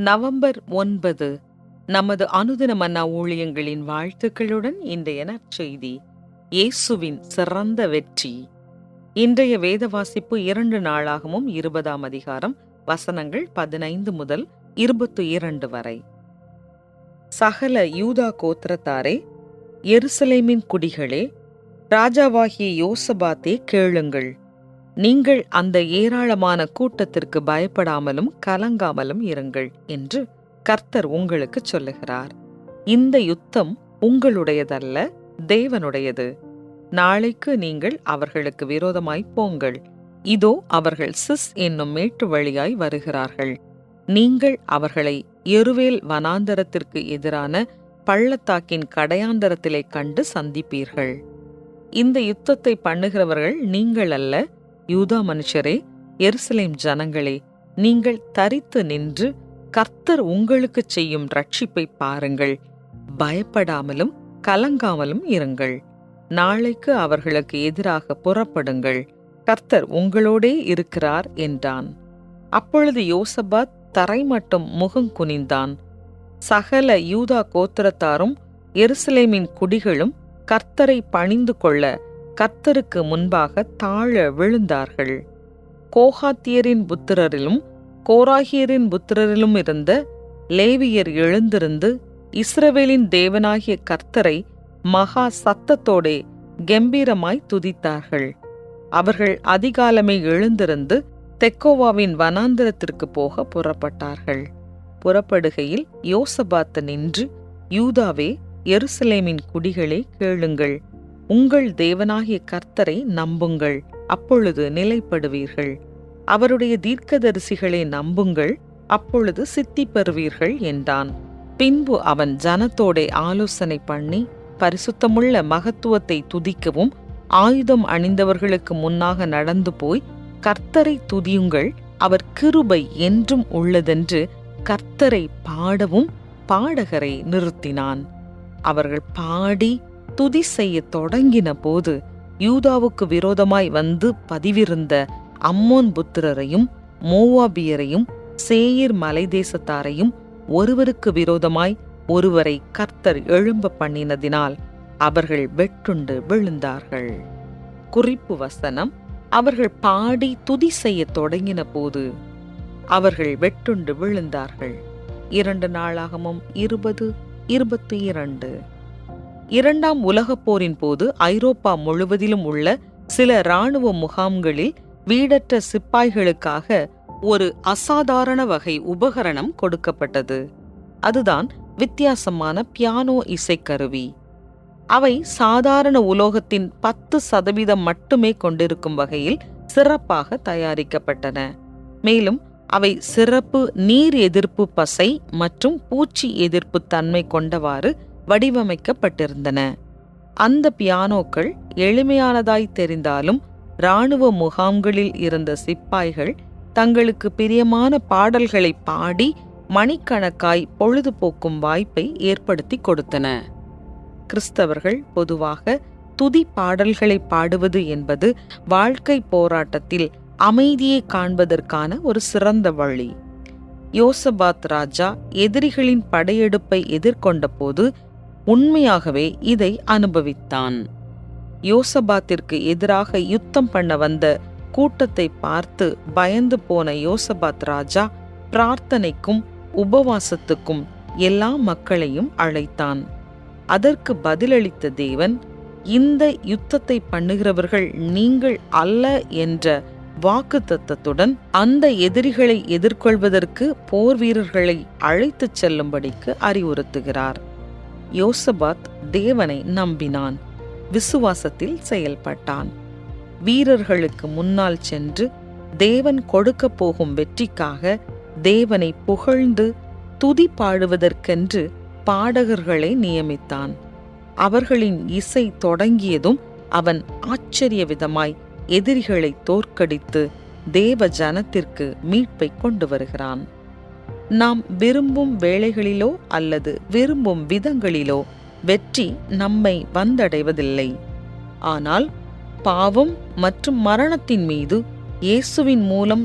November 9 நமது அனுதின மன்னா ஊழியங்களின் வாழ்த்துக்களுடன் இன்றைய நற்செய்தி இயேசுவின் சிறந்த வெற்றி. இன்றைய வேத வாசிப்பு 2 நாளாகமும் 20ஆம் அதிகாரம் வசனங்கள் 15 முதல் 22 வரை. சகல யூதா கோத்திரத்தாரே, எருசலேமின் குடிகளே, ராஜாவாகிய யோசபாத்தே கேளுங்கள். நீங்கள் அந்த ஏராளமான கூட்டத்திற்கு பயப்படாமலும் கலங்காமலும் இருங்கள் என்று கர்த்தர் உங்களுக்கு சொல்லுகிறார். இந்த யுத்தம் உங்களுடையதல்ல, தேவனுடையது. நாளைக்கு நீங்கள் அவர்களுக்கு விரோதமாய் போங்கள். இதோ அவர்கள் சிஸ் என்னும் மேட்டு வழியாய் வருகிறார்கள். நீங்கள் அவர்களை எருவேல் வனாந்தரத்திற்கு எதிரான பள்ளத்தாக்கின் கடையாந்தரத்திலே கண்டு சந்திப்பீர்கள். இந்த யுத்தத்தை பண்ணுகிறவர்கள் நீங்கள் அல்ல, யூதா மனுஷரே, எருசலேம் ஜனங்களே, நீங்கள் தரித்து நின்று கர்த்தர் உங்களுக்கு செய்யும் ரட்சிப்பை பாருங்கள். பயப்படாமலும் கலங்காமலும் இருங்கள். நாளைக்கு அவர்களுக்கு எதிராக புறப்படுங்கள். கர்த்தர் உங்களோடே இருக்கிறார் என்றான். அப்பொழுது யோசபாத் தரைமட்டும் முகம் குனிந்தான். சகல யூதா கோத்திரத்தாரும் எருசலேமின் குடிகளும் கர்த்தரை பணிந்து கொள்ள கர்த்தருக்கு முன்பாக தாழ விழுந்தார்கள். கோகாத்தியரின் புத்திரரிலும் கோராகியரின் புத்திரரிலும் இருந்த லேவியர் எழுந்திருந்து இஸ்ரவேலின் தேவனாகிய கர்த்தரை மகா சத்தத்தோடே கெம்பீரமாய் துதித்தார்கள். அவர்கள் அதிகாலமே எழுந்திருந்து தெக்கோவாவின் வனாந்தரத்திற்கு போக புறப்பட்டார்கள். புறப்படுகையில் யோசபாத் நின்று, யூதாவே, எருசலேமின் குடிகளே, கேளுங்கள். உங்கள் தேவனாகிய கர்த்தரை நம்புங்கள், அப்பொழுது நிலைப்படுவீர்கள். அவருடைய தீர்க்கதரிசிகளை நம்புங்கள், அப்பொழுது சித்தி பெறுவீர்கள் என்றான். பின்பு அவன் ஜனத்தோடே ஆலோசனை பண்ணி பரிசுத்தமுள்ள மகத்துவத்தை துதிக்கவும் ஆயுதம் அணிந்தவர்களுக்கு முன்னாக நடந்து போய், கர்த்தரை துதியுங்கள், அவர் கிருபை என்றும் உள்ளதென்று கர்த்தரை பாடவும் பாடகரை நிறுத்தினான். அவர்கள் பாடி துதி செய்ய தொடங்கின போது, யூதாவுக்கு விரோதமாய் வந்து பதிவிருந்த அம்மோன் புத்திரரையும் மோவாபியரையும் சேயீர் மலை தேசத்தாரையும் ஒருவருக்கு விரோதமாய் ஒருவரை கர்த்தர் எழும்ப பண்ணினதினால் அவர்கள் வெட்டுண்டு விழுந்தார்கள். குறிப்பு வசனம்: அவர்கள் பாடி துதி செய்ய தொடங்கின போது அவர்கள் வெட்டுண்டு விழுந்தார்கள். 2 நாளாகமும் 20:22. 2ஆம் உலகப் போரின் போது ஐரோப்பா முழுவதிலும் உள்ள சில இராணுவ முகாம்களில் வீடற்ற சிப்பாய்களுக்காக ஒரு அசாதாரண வகை உபகரணம் கொடுக்கப்பட்டது. அதுதான் வித்தியாசமான பியானோ இசைக்கருவி. அவை சாதாரண உலோகத்தின் 10% மட்டுமே கொண்டிருக்கும் வகையில் சிறப்பாக தயாரிக்கப்பட்டன. மேலும் அவை சிறப்பு நீர் எதிர்ப்பு பசை மற்றும் பூச்சி எதிர்ப்பு தன்மை கொண்டவாறு வடிவமைக்கப்பட்டிருந்தன. அந்த பியானோக்கள் எளிமையானதாய் தெரிந்தாலும் இராணுவ முகாம்களில் இருந்த சிப்பாய்கள் தங்களுக்கு பிரியமான பாடல்களை பாடி மணிக்கணக்காய் பொழுதுபோக்கும் வாய்ப்பை ஏற்படுத்தி கொடுத்தன. கிறிஸ்தவர்கள் பொதுவாக துதி பாடல்களை பாடுவது என்பது வாழ்க்கை போராட்டத்தில் அமைதியை காண்பதற்கான ஒரு சிறந்த வழி. யோசபாத் ராஜா எதிரிகளின் படையெடுப்பை எதிர்கொண்ட போது உண்மையாகவே இதை அனுபவித்தான். யோசபாத்திற்கு எதிராக யுத்தம் பண்ண வந்த கூட்டத்தை பார்த்து பயந்து போன யோசபாத் ராஜா பிரார்த்தனைக்கும் உபவாசத்துக்கும் எல்லா மக்களையும் அழைத்தான். அதற்கு பதிலளித்த தேவன், இந்த யுத்தத்தை பண்ணுகிறவர்கள் நீங்கள் அல்ல என்ற வாக்குத்தத்தத்துடன் அந்த எதிரிகளை எதிர்கொள்வதற்கு போர் வீரர்களை அழைத்துச் செல்லும்படிக்கு அறிவுறுத்துகிறார். யோசபாத் தேவனை நம்பினான், விசுவாசத்தில் செயல்பட்டான். வீரர்களுக்கு முன்னால் சென்று தேவன் கொடுக்க போகும் வெற்றிக்காக தேவனை புகழ்ந்து துதி பாடுவதற்கென்று பாடகர்களை நியமித்தான். அவர்களின் இசை தொடங்கியதும் அவன் ஆச்சரிய விதமாய் எதிரிகளை தோற்கடித்து தேவ ஜனத்திற்கு மீட்பை கொண்டு வருகிறான். நாம் விரும்பும் வேளைகளிலோ அல்லது விரும்பும் விதங்களிலோ வெற்றி நம்மை வந்தடைவதில்லை. ஆனால் பாவம் மற்றும் மரணத்தின் மீது இயேசுவின் மூலம்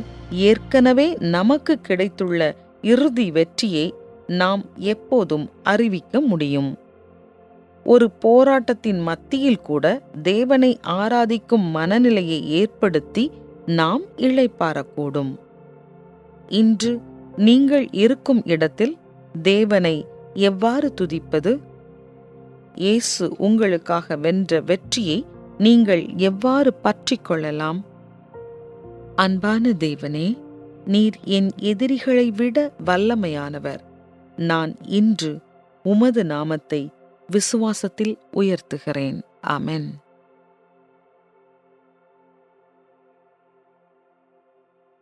ஏற்கனவே நமக்கு கிடைத்துள்ள இறுதி வெற்றியை நாம் எப்போதும் அறிவிக்க முடியும். ஒரு போராட்டத்தின் மத்தியில் கூட தேவனை ஆராதிக்கும் மனநிலையை ஏற்படுத்தி நாம் இளைப்பாறக்கூடும். இன்று நீங்கள் இருக்கும் இடத்தில் தேவனை எவ்வாறு துதிப்பது? இயேசு உங்களுக்காக வென்ற வெற்றியை நீங்கள் எவ்வாறு பற்றிக் கொள்ளலாம்? அன்பான தேவனே, நீர் என் எதிரிகளை விட வல்லமையானவர். நான் இன்று உமது நாமத்தை விசுவாசத்தில் உயர்த்துகிறேன். ஆமென்.